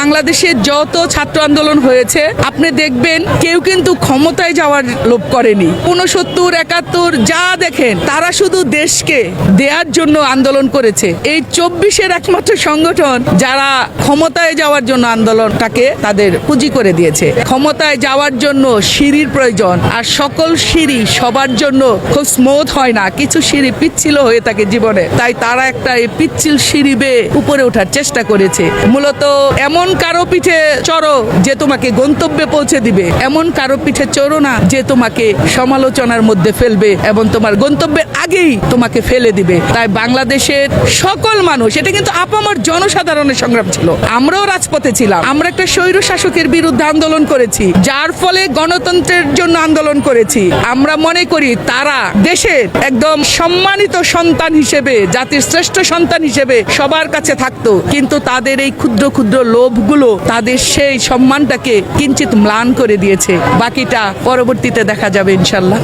বাংলাদেশে যত ছাত্র আন্দোলন হয়েছে আপনি দেখবেন কেউ কিন্তু ক্ষমতায় যাওয়ার লোভ করেনি। 69, 71 যা দেখেন তারা শুধু দেশকে দেওয়ার জন্য আন্দোলন করেছে। এই 24-এর একমাত্র সংগঠন যারা ক্ষমতায় যাওয়ার জন্য আন্দোলনটাকে তাদের পুঁজি করে দিয়েছে। ক্ষমতায় যাওয়ার জন্য সিঁড়ির প্রয়োজন, আর সকল সিঁড়ি সবার জন্য খুব স্মুথ হয় না, কিছু সিঁড়ি পিচ্ছিল হয়ে থাকে জীবনে। তাই তারা একটা এই পিচ্ছিল সিঁড়ি বেয়ে উপরে ওঠার চেষ্টা করেছে। মূলত এমন কারো পিঠে চড়ো যে তোমাকে গন্তব্যে পৌঁছে দিবে, এমন কারো পিঠে চড়ো না যে তোমাকে সমালোচনার মধ্যে ফেলবে এবং তোমার গন্তব্যের আগেই তোমাকে ফেলে দিবে। তাই বাংলাদেশের সকল মানুষ, এটা কিন্তু আপামর জনসাধারণের সংগ্রাম ছিল। আমরাও রাজপথে ছিলাম, আমরা একটা স্বৈর শাসকের বিরুদ্ধে আন্দোলন করেছি, যার ফলে গণতন্ত্রের জন্য আন্দোলন করেছি। আমরা মনে করি তারা দেশের একদম সম্মানিত সন্তান হিসেবে, জাতির শ্রেষ্ঠ সন্তান হিসেবে সবার কাছে থাকতো, কিন্তু তাদের এই ক্ষুদ্র ক্ষুদ্র লোভগুলো তাদের সেই সম্মানটাকে কিঞ্চিত ম্লান করে দিয়েছে। বাকিটা পরবর্তীতে দেখা যাবে ইনশাল্লাহ।